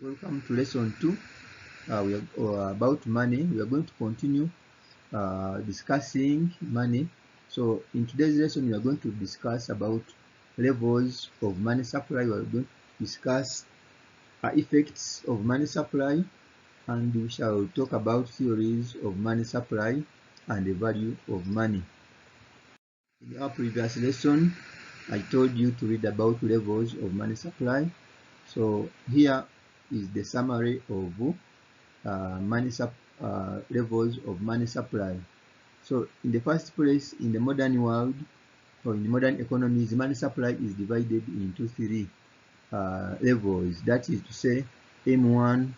Welcome to lesson 2. We are about money. We are going to continue discussing money. So in today's lesson, we are going to discuss about levels of money supply. We are going to discuss effects of money supply, and we shall talk about theories of money supply and the value of money. In our previous lesson, I told you to read about levels of money supply. So here is the summary of levels of money supply. So in the first place, in the modern world or in modern economies, money supply is divided into three levels. That is to say, M1,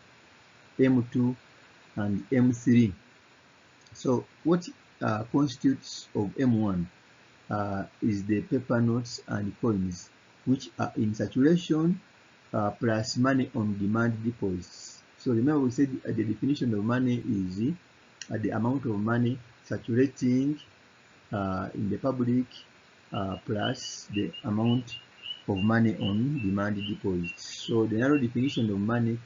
M2, and M3. So what constitutes of M1 is the paper notes and coins, which are in circulation plus money on demand deposits. So remember we said the definition of money is the amount of money circulating in the public plus the amount of money on demand deposits. So the narrow definition of money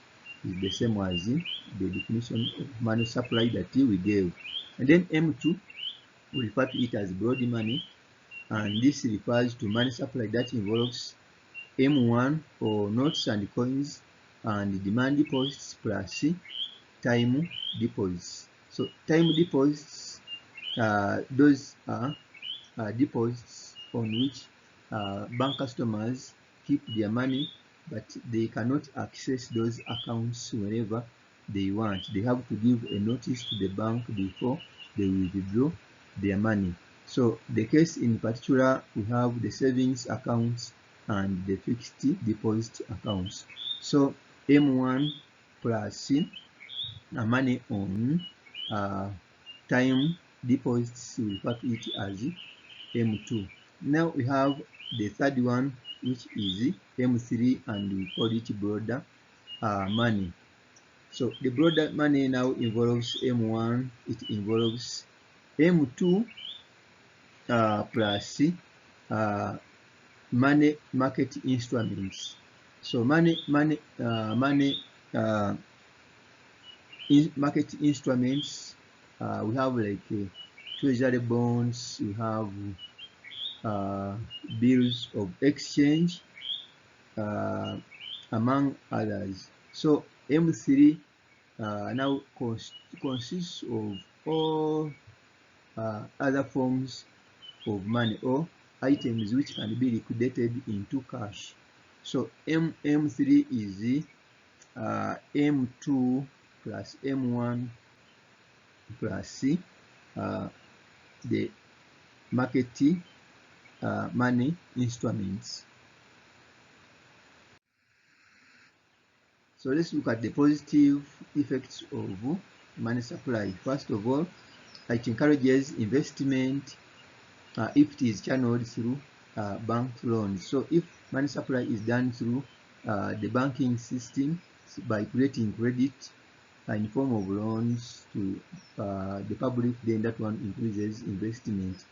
is the same as the definition of money supply that we gave. And then M2, we refer to it as broad money, and this refers to money supply that involves M1 or notes and coins and demand deposits plus time deposits. So time deposits, those are deposits on which bank customers keep their money, but they cannot access those accounts whenever they want. They have to give a notice to the bank before they will withdraw their money. So the case in particular, we have the savings accounts and the fixed deposit accounts. So M1 plus money on time deposits, we refer to it as M2. Now we have the third one, which is M3, and we call it broader money. So the broader money now involves M1, it involves M2 plus money market instruments. So money market instruments, we have like treasury bonds, we have bills of exchange, among others. So M3 now consists of all other forms of money or items which can be liquidated into cash. So M3 is M2 plus M1 plus the market money instruments. So let's look at the positive effects of money supply. First of all, it encourages investment if it is channeled through bank loans. So if money supply is done through the banking system by creating credit in form of loans to the public, then that one increases investment.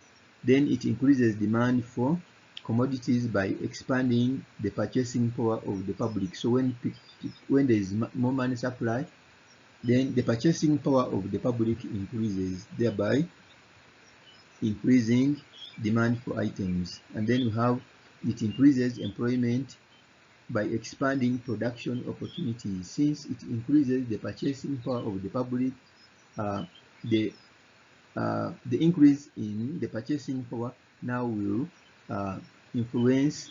Then it increases demand for commodities by expanding the purchasing power of the public. So when there is more money supply, then the purchasing power of the public increases, thereby increasing demand for items. And then we have it increases employment by expanding production opportunities. Since it increases the purchasing power of the public, the increase in the purchasing power now will influence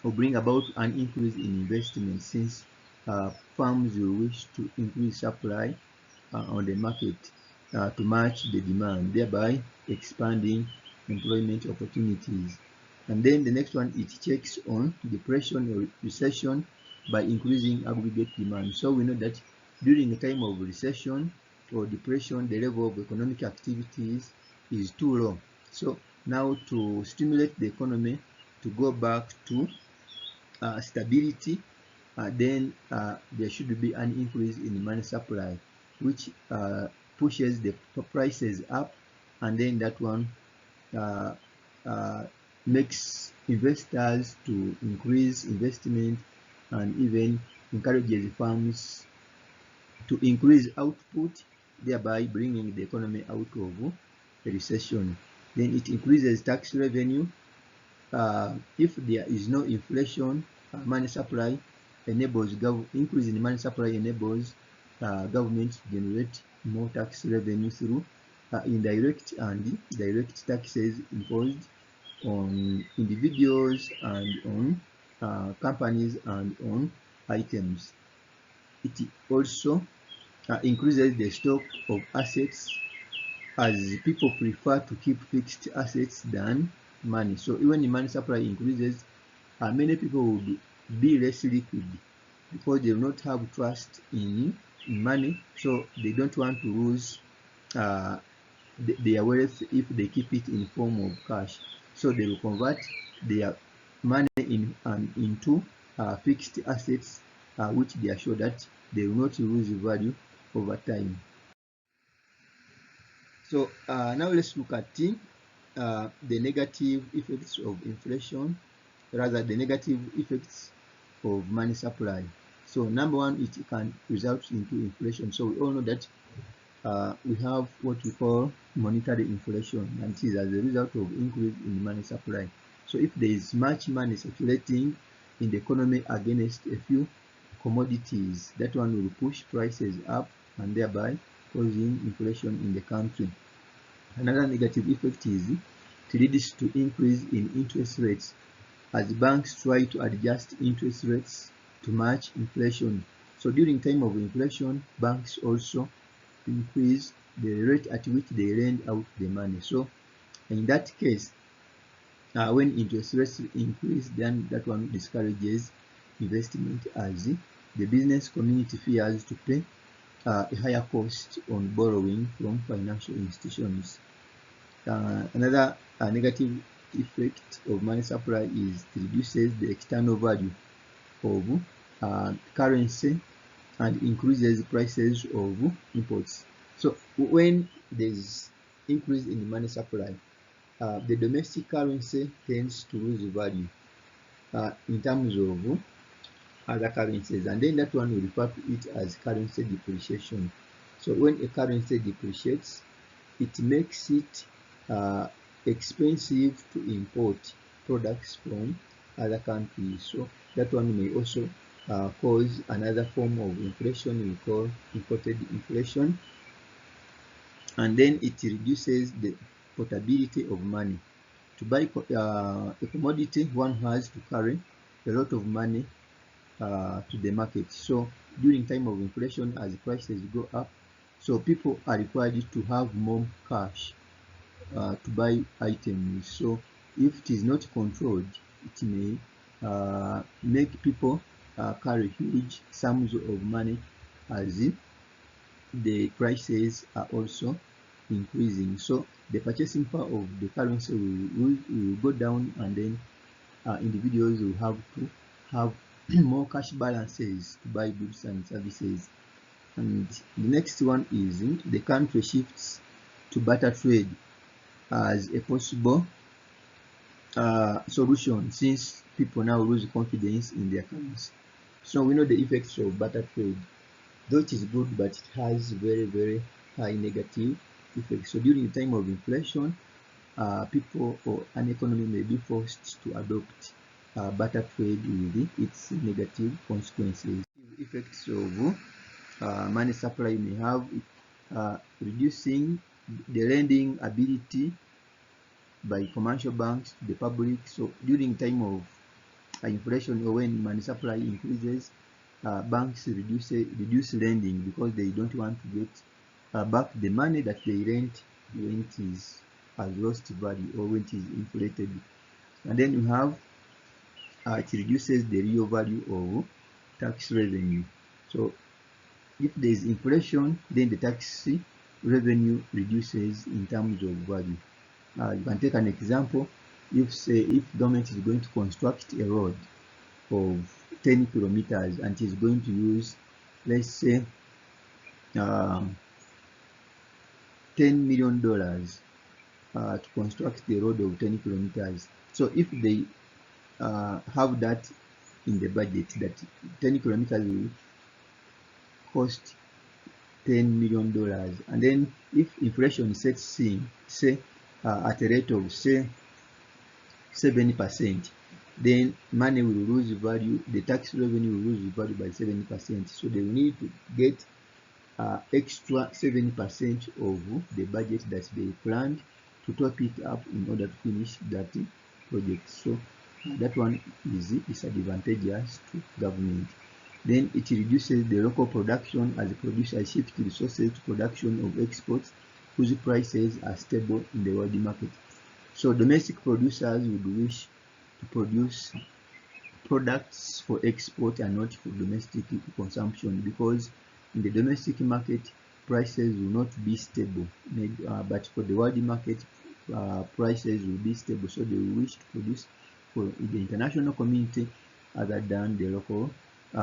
or bring about an increase in investment, since firms will wish to increase supply on the market to match the demand, thereby expanding employment opportunities. And then the next one, it checks on depression or recession by increasing aggregate demand. So we know that during a time of recession or depression, the level of economic activities is too low. So now to stimulate the economy to go back to stability, then there should be an increase in money supply, which pushes the prices up, and then that one makes investors to increase investment and even encourages firms to increase output, thereby bringing the economy out of a recession. Then it increases tax revenue. If there is no inflation, money supply enables increase in money supply enables government to generate more tax revenue through indirect and direct taxes imposed on individuals and on companies and on items. It also increases the stock of assets, as people prefer to keep fixed assets than money. So when the money supply increases, many people will be less liquid because they will not have trust in money, so they don't want to lose their wealth if they keep it in form of cash. So they will convert their money into fixed assets, which they are sure that they will not lose value over time. So now let's look at the negative effects of inflation, rather the negative effects of money supply. So number one, it can result into inflation. So we all know that we have what we call monetary inflation, and it is as a result of increase in money supply. So if there is much money circulating in the economy against a few commodities, that one will push prices up and thereby causing inflation in the country. Another negative effect is it leads to increase in interest rates as banks try to adjust interest rates to match inflation. So during time of inflation, banks also increase the rate at which they lend out the money. So in that case, when interest rates increase, then that one discourages investment, as the business community fears to pay a higher cost on borrowing from financial institutions. Another negative effect of money supply is it reduces the external value of currency and increases prices of imports. So when there's increase in money supply, the domestic currency tends to lose value in terms of other currencies, and then that one we refer to it as currency depreciation. So when a currency depreciates, it makes it expensive to import products from other countries. So that one may also cause another form of inflation we call imported inflation. And then it reduces the portability of money. To buy a commodity, one has to carry a lot of money to the market. So during time of inflation, as prices go up, so people are required to have more cash to buy items. So if it is not controlled, it may make people carry huge sums of money, as the prices are also increasing. So the purchasing power of the currency will go down, and then individuals will have to have more cash balances to buy goods and services. And the next one is the country shifts to barter trade as a possible solution, since people now lose confidence in their currency. So we know the effects of barter trade. Though it is good, but it has very high negative effects. So during the time of inflation, people or an economy may be forced to adopt barter trade with its negative consequences. Effects of money supply may have reducing the lending ability by commercial banks to the public. So during time of inflation, or when money supply increases, banks reduce lending because they don't want to get back the money that they lent when it has lost value or when it is inflated. And then you have it reduces the real value of tax revenue. So if there is inflation, then the tax revenue reduces in terms of value. You can take an example. If government is going to construct a road of 10 kilometers and is going to use, let's say, $10 million to construct the road of 10 kilometers. So if they have that in the budget that 10 kilometers will cost $10 million. And then if inflation sets in, say, at a rate of, say, 7%, then money will lose value, the tax revenue will lose value by 7%. So they will need to get extra 7% of the budget that they planned to top it up in order to finish that project. So that one is disadvantageous to government. Then it reduces the local production as the producer shifts resources to production of exports whose prices are stable in the world market. So domestic producers would wish to produce products for export and not for domestic consumption, because in the domestic market prices will not be stable, but for the world market prices will be stable. So they will wish to produce for the international community other than the local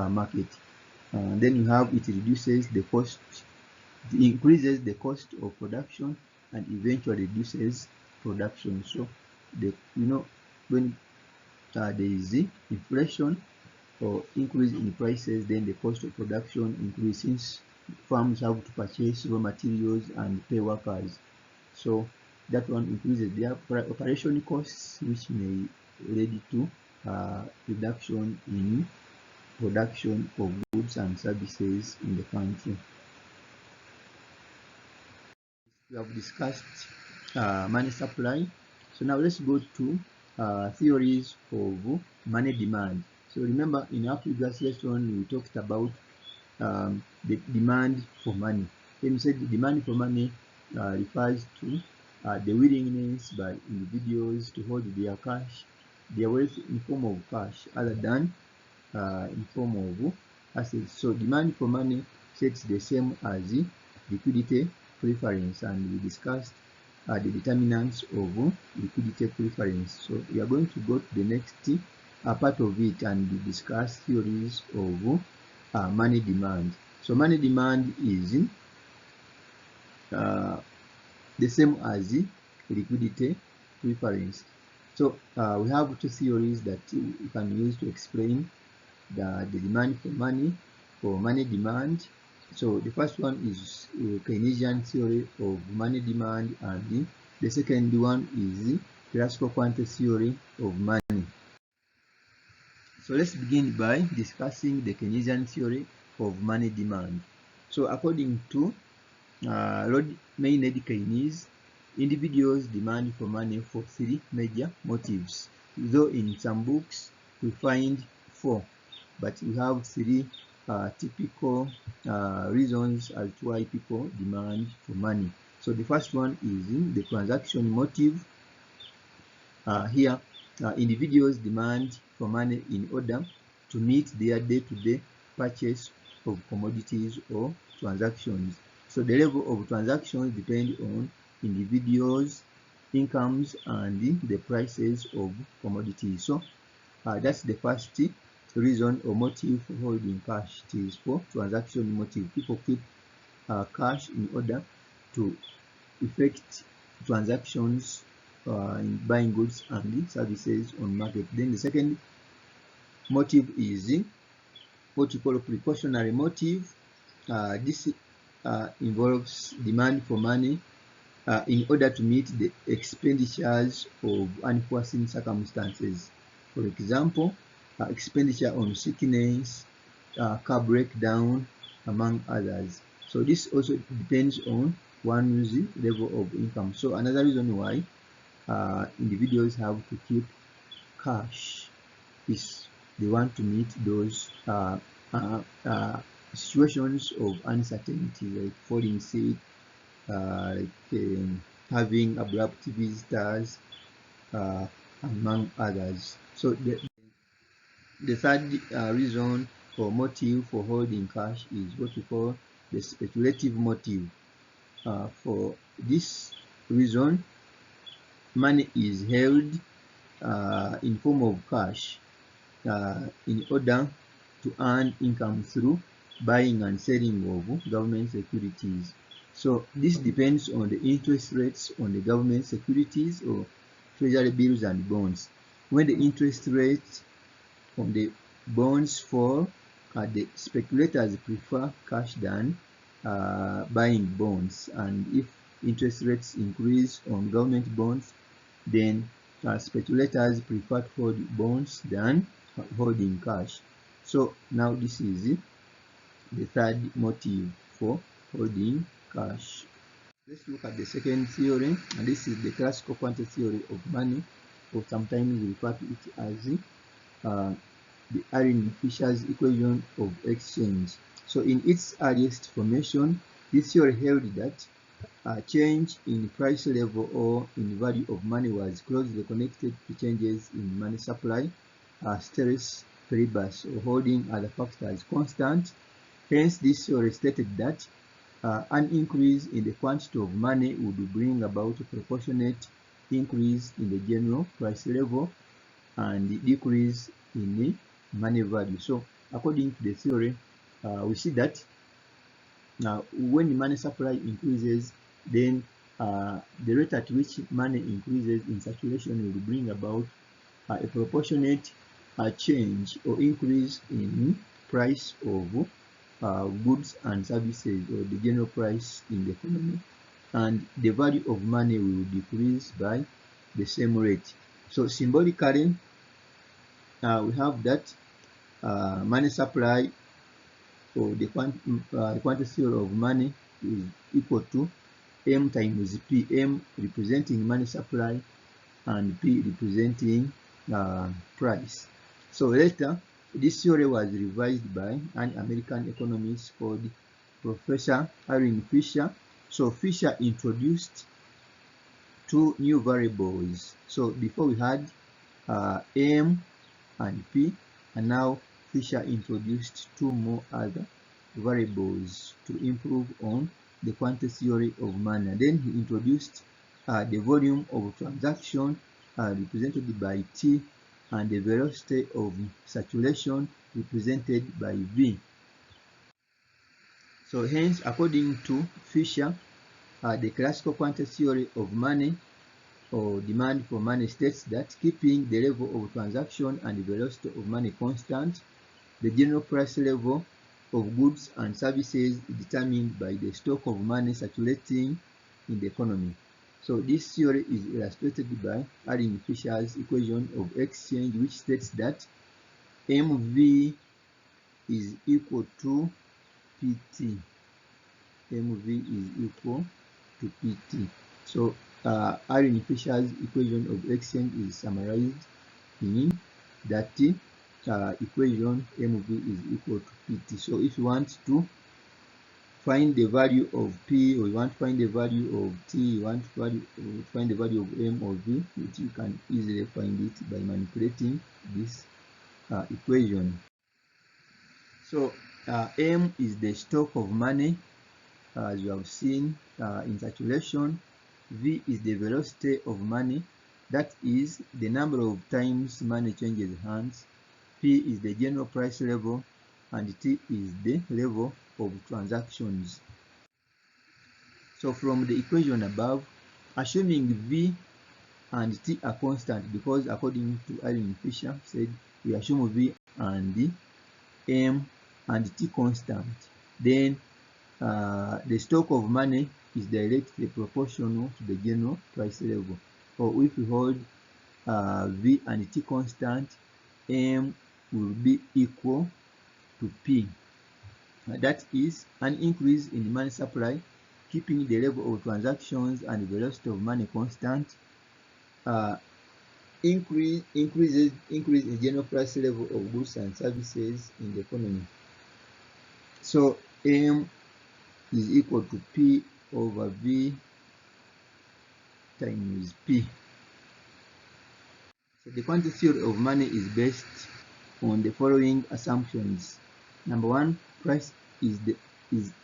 market. Then you have, it reduces the cost, it increases the cost of production and eventually reduces production. So when there is inflation or increase in prices, then the cost of production increases since farms have to purchase raw materials and pay workers. So that one increases their operation costs, which may lead to reduction in production of goods and services in the country. We have discussed money supply. So now let's go to theories of money demand. So remember, in our previous lesson we talked about the demand for money. Then we said the demand for money refers to the willingness by individuals to hold their cash, their wealth in form of cash other than in form of assets. So demand for money sets the same as liquidity preference, and we discussed the determinants of liquidity preference. So we are going to go to the next part of it and discuss theories of money demand. So money demand is the same as liquidity preference. So we have two theories that you can use to explain the demand for money demand. So the first one is Keynesian theory of money demand, and the second one is classical quantity theory of money. So let's begin by discussing the Keynesian theory of money demand. So according to Lord Maynard Keynes, individuals demand for money for three major motives, though in some books we find four, but we have three typical reasons as to why people demand for money. So the first one is the transaction motive. Here individuals demand for money in order to meet their day-to-day purchase of commodities or transactions. So the level of transactions depend on individuals' incomes and the prices of commodities. So that's the first reason or motive for holding cash. It is for transaction motive. People keep cash in order to effect transactions in buying goods and services on market. Then the second motive is what we call a precautionary motive. This involves demand for money in order to meet the expenditures of unforeseen circumstances. For example, expenditure on sickness, car breakdown, among others. So this also depends on one's level of income. So another reason why individuals have to keep cash is they want to meet those situations of uncertainty, like falling sick, having abrupt visitors, among others. So the third reason or motive for holding cash is what we call the speculative motive. For this reason, money is held in form of cash in order to earn income through buying and selling of government securities. So this depends on the interest rates on the government securities or treasury bills and bonds. When the interest rate on the bonds fall, the speculators prefer cash than buying bonds, and if interest rates increase on government bonds, then speculators prefer to hold bonds than holding cash. So now this is the third motive for holding cash. Let's look at the second theory, and this is the classical quantity theory of money, or sometimes we refer to it as the Arrhenius-Fisher's equation of exchange. So in its earliest formation, this theory held that change in price level or in value of money was closely connected to changes in money supply, stress, paribus, or holding other factors constant. Hence, this theory stated that an increase in the quantity of money would bring about a proportionate increase in the general price level and decrease in the money value. So according to the theory, we see that when the money supply increases, then the rate at which money increases in circulation will bring about a proportionate change or increase in price of goods and services, or the general price in the economy, and the value of money will decrease by the same rate. So symbolically, we have that money supply, or the quantity of money, is equal to M times P, M representing money supply and P representing price. So later, this theory was revised by an American economist called Professor Arrhenius Fisher. So Fisher introduced two new variables. So before we had M and P, and now Fisher introduced two more other variables to improve on the quantity theory of money. And then he introduced the volume of transaction represented by T, and the velocity of circulation represented by V. So hence, according to Fisher, the classical quantity theory of money, or demand for money, states that keeping the level of transaction and the velocity of money constant, the general price level of goods and services is determined by the stock of money circulating in the economy. So this theory is illustrated by Arrhenius Fisher's equation of exchange, which states that MV is equal to PT. MV is equal to PT. So Arrhenius Fisher's equation of exchange is summarized in that equation MV is equal to PT. So if you want to find the value of P, or you want to find the value of T, you want to find the value of M or V, which you can easily find it by manipulating this equation. So M is the stock of money, as you have seen in circulation. V is the velocity of money, that is the number of times money changes hands. P is the general price level, and T is the level of transactions. So from the equation above, assuming V and T are constant, because according to Arrhenius Fisher said we assume V and M and T constant, then the stock of money is directly proportional to the general price level. Or if we hold V and T constant, M will be equal to P. That is an increase in money supply, keeping the level of transactions and the velocity of money constant. Increase in general price level of goods and services in the economy. So M is equal to P over V times P. So the quantity theory of money is based on the following assumptions. Number one, price is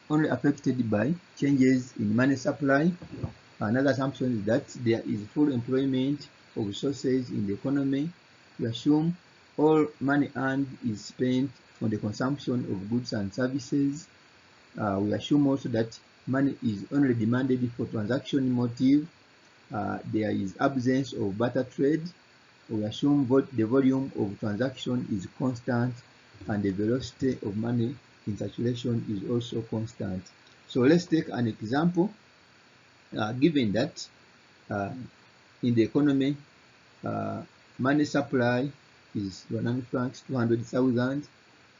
only affected by changes in money supply. Another assumption is that there is full employment of resources in the economy. We assume all money earned is spent on the consumption of goods and services. We assume also that money is only demanded for transaction motive. There is absence of barter trade. we assume the volume of transaction is constant and the velocity of money in circulation is also constant. So let's take an example. Given that in the economy, money supply is 100 francs, 200,000.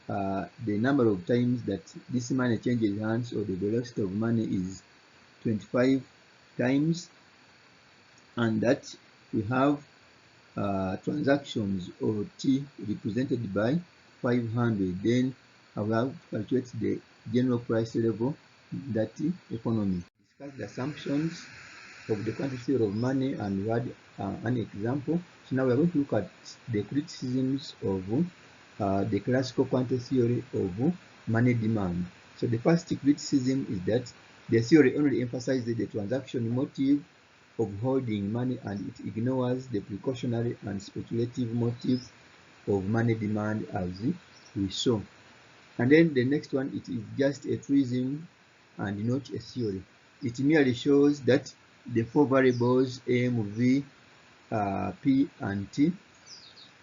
The number of times that this money changes hands, or the velocity of money, is 25 times, and that we have transactions, or T, represented by 500. Then I will have to calculate the general price level in that economy. Discuss the assumptions of the quantity of money, and we had an example. So now we are going to look at the criticisms of the classical quantity theory of money demand. So the first criticism is that the theory only emphasizes the transaction motive of holding money, and it ignores the precautionary and speculative motive of money demand, as we saw. And then the next one, it is just a truism and not a theory. It merely shows that the four variables M, V, P, and T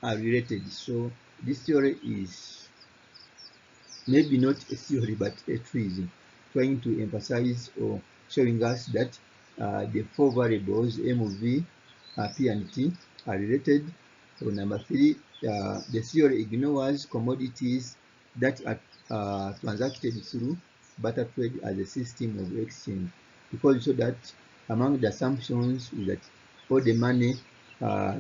are related. So this theory is maybe not a theory but a truism, trying to emphasize or showing us that the four variables M, V, P, and T are related. So number 3, the theory ignores commodities that are transacted through barter trade as a system of exchange, because so that among the assumptions is that all the money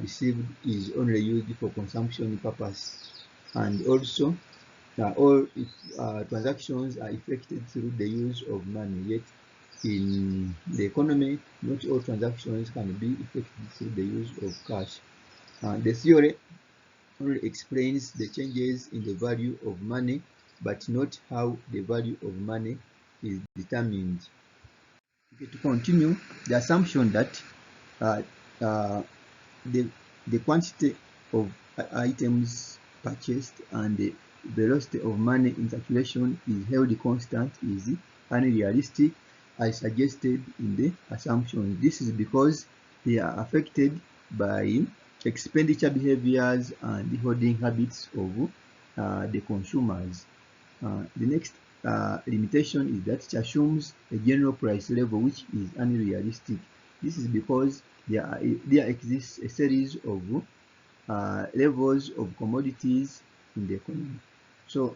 received is only used for consumption purpose, and also all transactions are effected through the use of money. Yet in the economy, not all transactions can be effected through the use of cash. The theory only explains the changes in the value of money, but not how the value of money is determined. Okay, to continue, the assumption that uh, uh, the quantity of items purchased and the velocity of money in circulation is held constant is unrealistic, as suggested in the assumption. This is because they are affected by expenditure behaviors and hoarding habits of the consumers. The next limitation is that it assumes a general price level which is unrealistic. This is because there exists a series of levels of commodities in the economy. So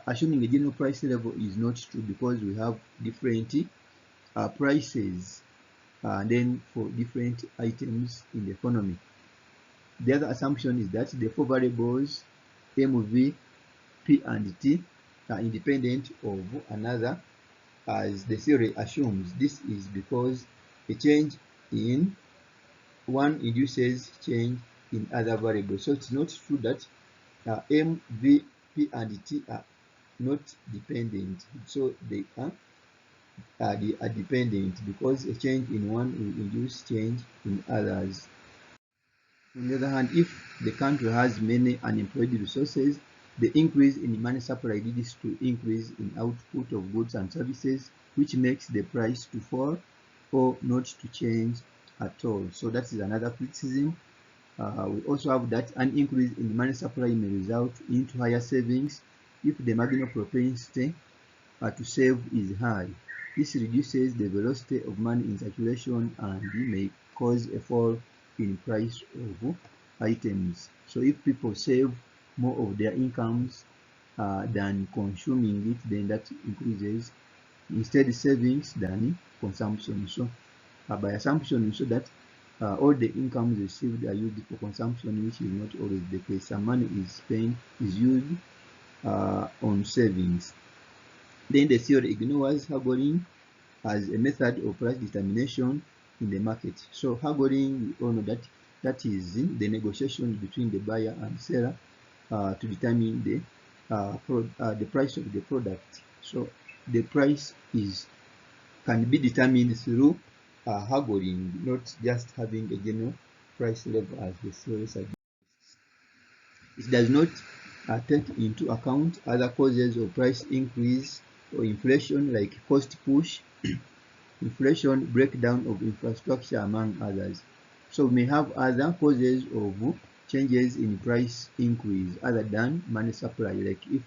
assuming a general price level is not true, because we have different prices and then for different items in the economy. The other assumption is that the four variables M, V, P, and T are independent of another, as the theory assumes. This is because a change in one induces change in other variables. So it's not true that M, V, P, and T are not dependent. So they are dependent, because a change in one will induce change in others. On the other hand, if the country has many unemployed resources, the increase in money supply leads to increase in output of goods and services, which makes the price to fall or not to change at all. So that is another criticism. We also have that an increase in the money supply may result into higher savings if the marginal propensity to save is high. This reduces the velocity of money in circulation and may cause a fall in price of items. So if people save more of their incomes than consuming it, then that increases instead savings than consumption. So by assumption, so that all the incomes received are used for consumption, which is not always the case. Some money is used on savings. Then the theory ignores haggling as a method of price determination in the market. So haggling, we all know that that is the negotiation between the buyer and seller to determine the price of the product. So the price can be determined through haggling, not just having a general price level as the theory suggests. It does not take into account other causes of price increase or inflation, like cost push, inflation, breakdown of infrastructure, among others. So we may have other causes of changes in price increase other than money supply, like if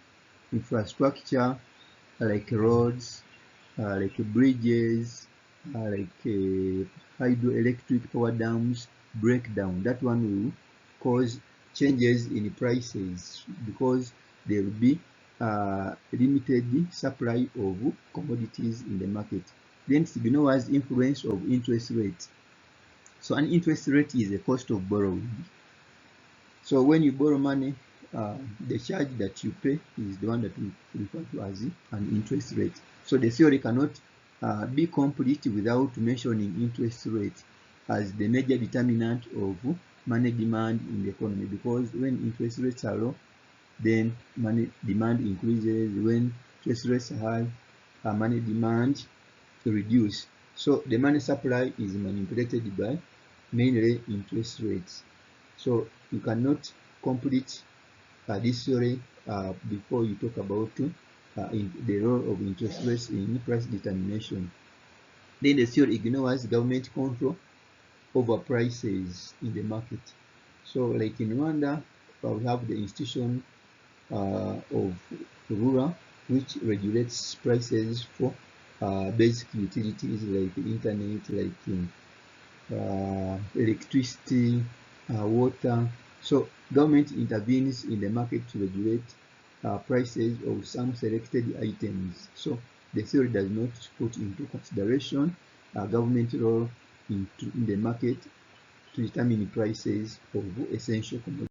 infrastructure, like roads, like bridges, hydroelectric power dams breakdown. That one will cause changes in prices because there will be limited supply of commodities in the market. Then Signal has influence of interest rates. So an interest rate is the cost of borrowing. So when you borrow money, the charge that you pay is the one that we refer to as an interest rate. So the theory cannot be complete without mentioning interest rate as the major determinant of money demand in the economy, because when interest rates are low, then money demand increases. When interest rates are high, money demand reduce. So the money supply is manipulated by mainly interest rates. So you cannot complete this theory before you talk about in the role of interest rates in price determination. Then the theory ignores government control over prices in the market. So like in Rwanda, we have the institution of rural, which regulates prices for basic utilities like internet, like electricity, water. So government intervenes in the market to regulate prices of some selected items. So the theory does not put into consideration government role in the market to determine prices of essential commodities.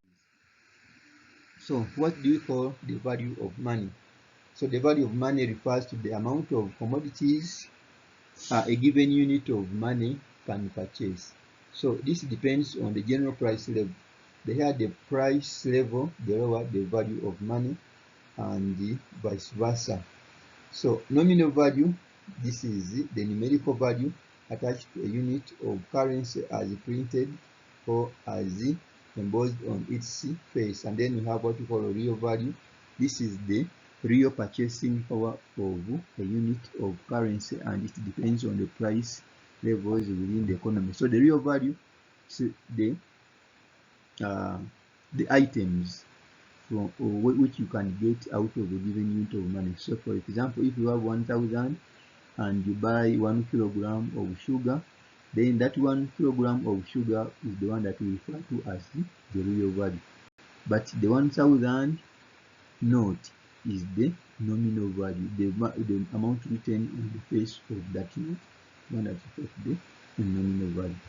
So what do we call the value of money? So the value of money refers to the amount of commodities a given unit of money can purchase. So this depends on the general price level. The higher the price level, the lower the value of money, and the vice versa. So nominal value, this is the numerical value attached to a unit of currency as printed or as embossed on its face. And then we have what we call a real value. This is the real purchasing power of a unit of currency, and it depends on the price levels within the economy. So the real value is the items from which you can get out of a given unit of money. So for example, if you have 1,000 and you buy 1 kilogram of sugar, then that 1 kilogram of sugar is the one that we refer to as the real value. But the 1,000 note is the nominal value, the amount written on the face of that note, one that reflects the nominal value.